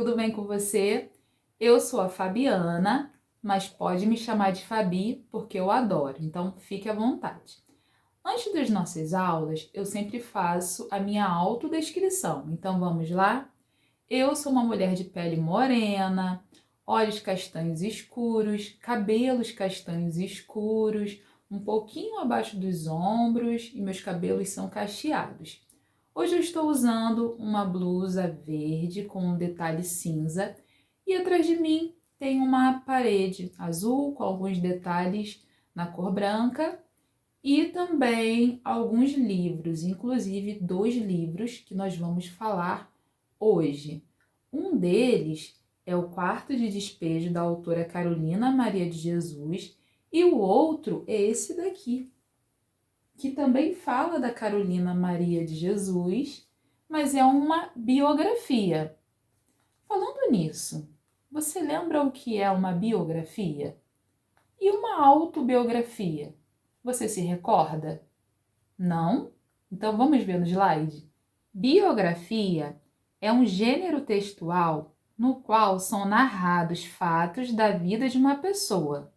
tudo bem com você? Eu sou a Fabiana, mas pode me chamar de Fabi porque eu adoro, então fique à vontade. Antes das nossas aulas, eu sempre faço a minha autodescrição, então vamos lá? Eu sou uma mulher de pele morena, olhos castanhos escuros, cabelos castanhos escuros, um pouquinho abaixo dos ombros e meus cabelos são cacheados. Hoje eu estou usando uma blusa verde com um detalhe cinza e atrás de mim tem uma parede azul com alguns detalhes na cor branca e também alguns livros, inclusive 2 livros que nós vamos falar hoje. Um deles é O Quarto de Despejo, da autora Carolina Maria de Jesus, e o outro é esse daqui, que também fala da Carolina Maria de Jesus, mas é uma biografia. Falando nisso, você lembra o que é uma biografia? E uma autobiografia? Você se recorda? Não? Então vamos ver no slide. Biografia é um gênero textual no qual são narrados fatos da vida de uma pessoa.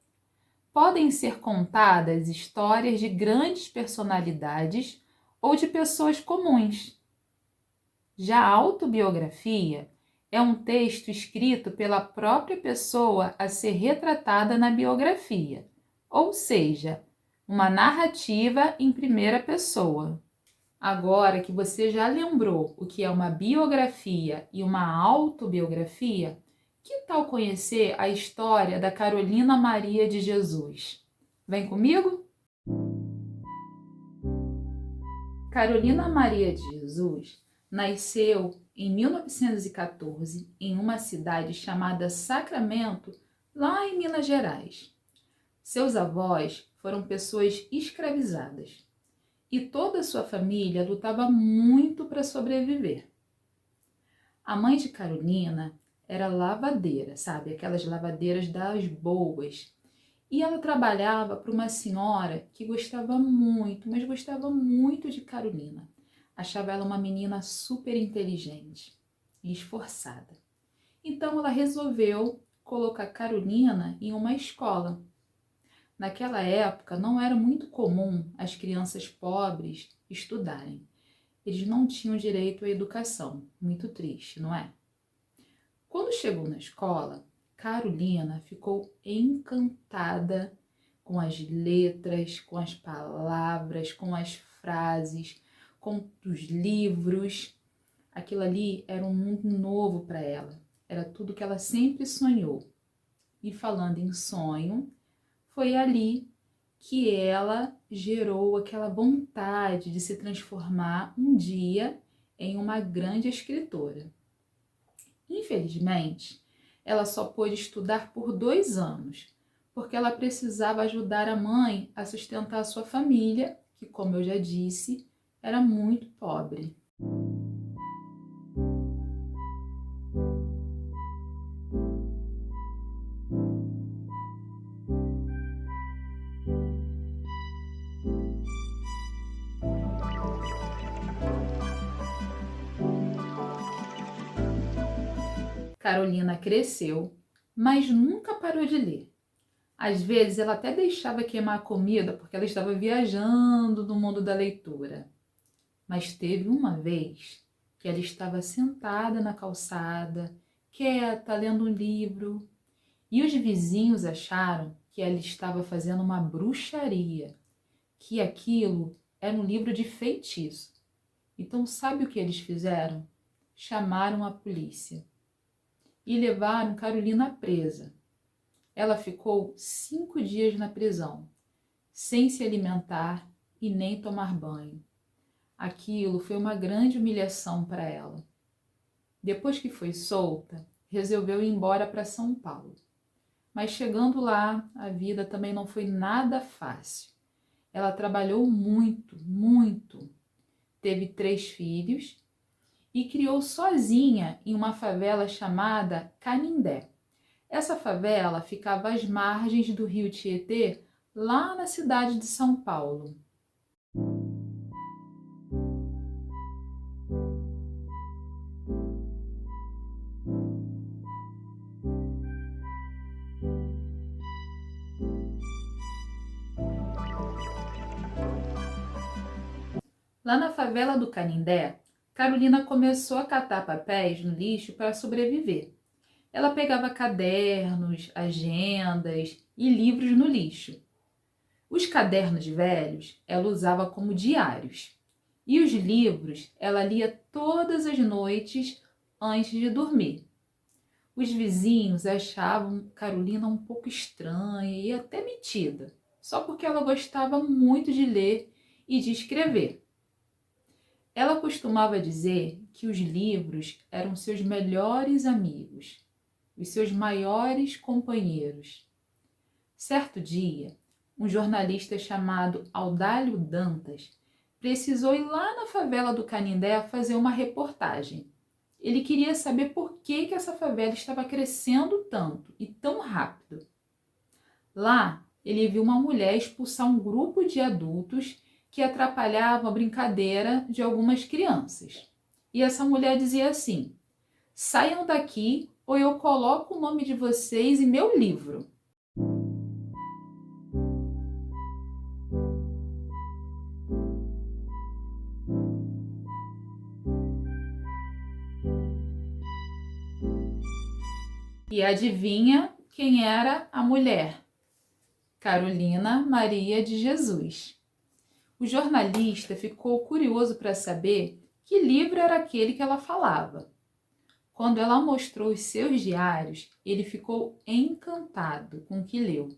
Podem ser contadas histórias de grandes personalidades ou de pessoas comuns. Já a autobiografia é um texto escrito pela própria pessoa a ser retratada na biografia, ou seja, uma narrativa em primeira pessoa. Agora que você já lembrou o que é uma biografia e uma autobiografia, que tal conhecer a história da Carolina Maria de Jesus? Vem comigo? Carolina Maria de Jesus nasceu em 1914 em uma cidade chamada Sacramento, lá em Minas Gerais. Seus avós foram pessoas escravizadas e toda a sua família lutava muito para sobreviver. A mãe de Carolina era lavadeira, sabe? Aquelas lavadeiras das boas. E ela trabalhava para uma senhora que gostava muito, mas gostava muito de Carolina. Achava ela uma menina super inteligente e esforçada. Então ela resolveu colocar Carolina em uma escola. Naquela época não era muito comum as crianças pobres estudarem. Eles não tinham direito à educação. Muito triste, não é? Quando chegou na escola, Carolina ficou encantada com as letras, com as palavras, com as frases, com os livros. Aquilo ali era um mundo novo para ela. Era tudo que ela sempre sonhou. E falando em sonho, foi ali que ela gerou aquela vontade de se transformar um dia em uma grande escritora. Infelizmente, ela só pôde estudar por 2 anos, porque ela precisava ajudar a mãe a sustentar a sua família, que, como eu já disse, era muito pobre. Carolina cresceu, mas nunca parou de ler. Às vezes ela até deixava queimar a comida porque ela estava viajando no mundo da leitura. Mas teve uma vez que ela estava sentada na calçada, quieta, lendo um livro, e os vizinhos acharam que ela estava fazendo uma bruxaria, que aquilo era um livro de feitiço. Então, sabe o que eles fizeram? Chamaram a polícia e levaram Carolina presa. Ela ficou 5 dias na prisão, sem se alimentar e nem tomar banho. Aquilo foi uma grande humilhação para ela. Depois que foi solta, resolveu ir embora para São Paulo. Mas chegando lá, a vida também não foi nada fácil. Ela trabalhou muito, muito. Teve 3 filhos e criou sozinha em uma favela chamada Canindé. Essa favela ficava às margens do rio Tietê, lá na cidade de São Paulo. Lá na favela do Canindé, Carolina começou a catar papéis no lixo para sobreviver. Ela pegava cadernos, agendas e livros no lixo. Os cadernos velhos ela usava como diários. E os livros ela lia todas as noites antes de dormir. Os vizinhos achavam Carolina um pouco estranha e até metida, só porque ela gostava muito de ler e de escrever. Ela costumava dizer que os livros eram seus melhores amigos, os seus maiores companheiros. Certo dia, um jornalista chamado Audálio Dantas precisou ir lá na favela do Canindé fazer uma reportagem. Ele queria saber por que essa favela estava crescendo tanto e tão rápido. Lá, ele viu uma mulher expulsar um grupo de adultos que atrapalhavam a brincadeira de algumas crianças. E essa mulher dizia assim: saiam daqui ou eu coloco o nome de vocês em meu livro. E adivinha quem era a mulher? Carolina Maria de Jesus. O jornalista ficou curioso para saber que livro era aquele que ela falava. Quando ela mostrou os seus diários, ele ficou encantado com o que leu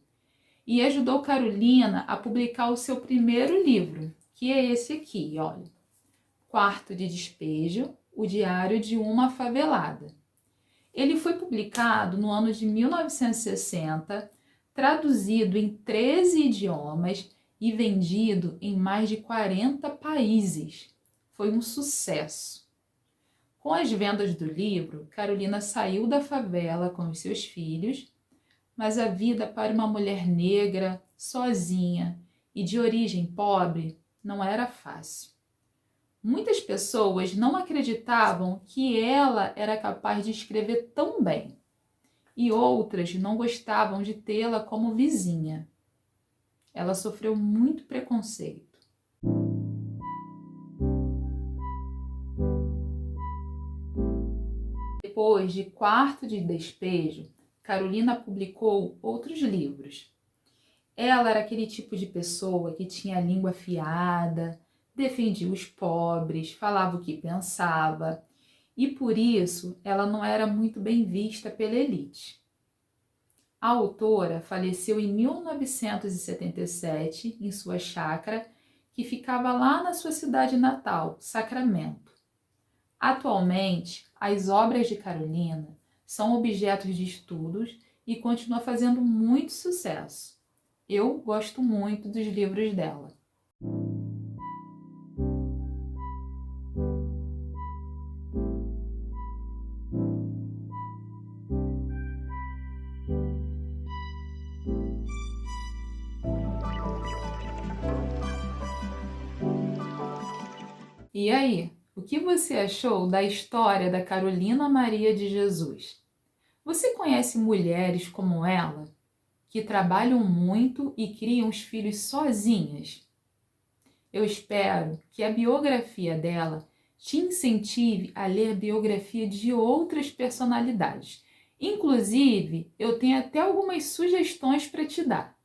e ajudou Carolina a publicar o seu primeiro livro, que é esse aqui, olha. Quarto de Despejo, o Diário de uma Favelada. Ele foi publicado no ano de 1960, traduzido em 13 idiomas e vendido em mais de 40 países. Foi um sucesso. Com as vendas do livro, Carolina saiu da favela com os seus filhos, mas a vida para uma mulher negra, sozinha e de origem pobre não era fácil. Muitas pessoas não acreditavam que ela era capaz de escrever tão bem, e outras não gostavam de tê-la como vizinha. Ela sofreu muito preconceito. Depois de Quarto de Despejo, Carolina publicou outros livros. Ela era aquele tipo de pessoa que tinha a língua afiada, defendia os pobres, falava o que pensava, e por isso ela não era muito bem vista pela elite. A autora faleceu em 1977 em sua chácara, que ficava lá na sua cidade natal, Sacramento. Atualmente, as obras de Carolina são objetos de estudos e continua fazendo muito sucesso. Eu gosto muito dos livros dela. E aí, o que você achou da história da Carolina Maria de Jesus? Você conhece mulheres como ela, que trabalham muito e criam os filhos sozinhas? Eu espero que a biografia dela te incentive a ler a biografia de outras personalidades. Inclusive, eu tenho até algumas sugestões para te dar.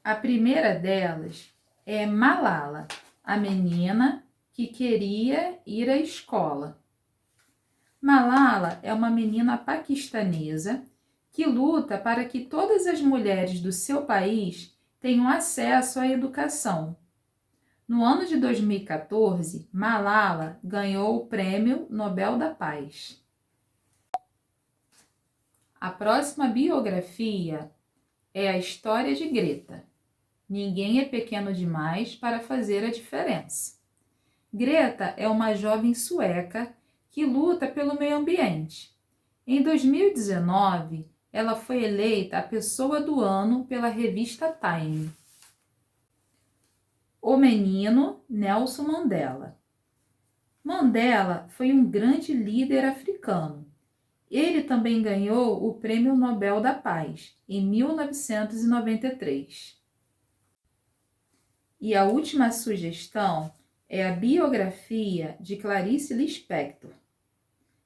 A primeira delas é Malala, a menina que queria ir à escola. Malala é uma menina paquistanesa que luta para que todas as mulheres do seu país tenham acesso à educação. No ano de 2014, Malala ganhou o Prêmio Nobel da Paz. A próxima biografia é a história de Greta. Ninguém é pequeno demais para fazer a diferença. Greta é uma jovem sueca que luta pelo meio ambiente. Em 2019, ela foi eleita a Pessoa do Ano pela revista Time. O menino Nelson Mandela. Mandela foi um grande líder africano. Ele também ganhou o Prêmio Nobel da Paz em 1993. E a última sugestão é a biografia de Clarice Lispector.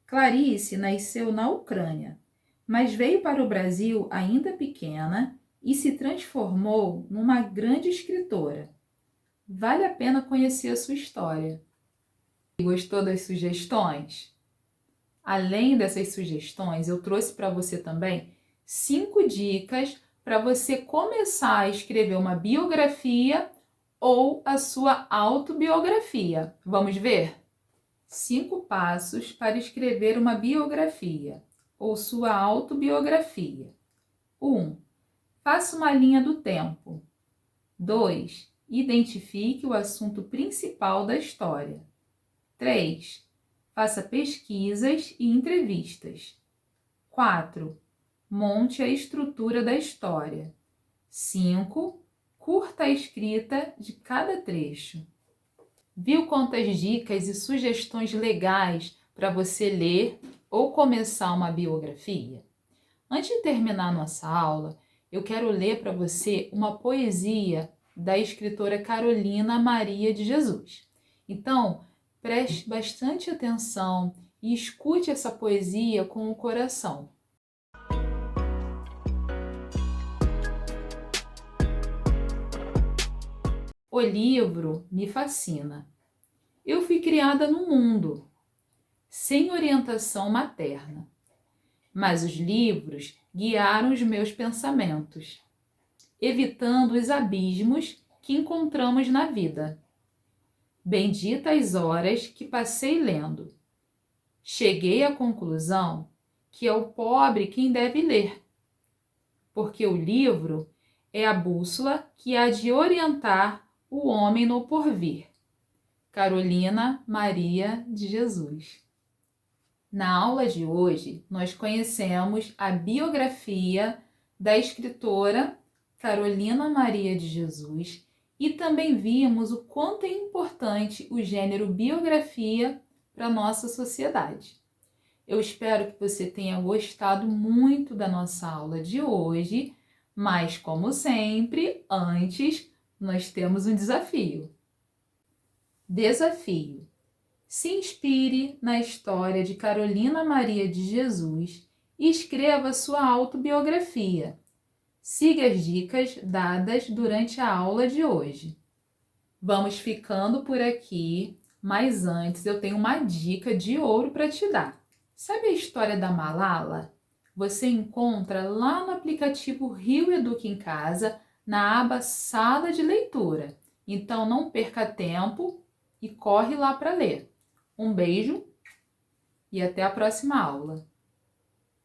Clarice nasceu na Ucrânia, mas veio para o Brasil ainda pequena e se transformou numa grande escritora. Vale a pena conhecer a sua história. Gostou das sugestões? Além dessas sugestões, eu trouxe para você também 5 dicas para você começar a escrever uma biografia ou a sua autobiografia. Vamos ver? 5 passos para escrever uma biografia ou sua autobiografia. 1. Faça uma linha do tempo. 2. Identifique o assunto principal da história. 3. Faça pesquisas e entrevistas. 4. Monte a estrutura da história. 5. Curta a escrita de cada trecho. Viu quantas dicas e sugestões legais para você ler ou começar uma biografia? Antes de terminar nossa aula, eu quero ler para você uma poesia da escritora Carolina Maria de Jesus. Então, preste bastante atenção e escute essa poesia com o coração. O livro me fascina. Eu fui criada no mundo, sem orientação materna, mas os livros guiaram os meus pensamentos, evitando os abismos que encontramos na vida. Benditas horas que passei lendo. Cheguei à conclusão que é o pobre quem deve ler, porque o livro é a bússola que há de orientar o homem no porvir. Carolina Maria de Jesus. Na aula de hoje, nós conhecemos a biografia da escritora Carolina Maria de Jesus e também vimos o quanto é importante o gênero biografia para a nossa sociedade. Eu espero que você tenha gostado muito da nossa aula de hoje, mas, como sempre, antes, nós temos um desafio. Desafio. Se inspire na história de Carolina Maria de Jesus e escreva sua autobiografia. Siga as dicas dadas durante a aula de hoje. Vamos ficando por aqui, mas antes eu tenho uma dica de ouro para te dar. Sabe a história da Malala? Você encontra lá no aplicativo Rio Educa em Casa, na aba Sala de Leitura. Então não perca tempo e corre lá para ler. Um beijo e até a próxima aula.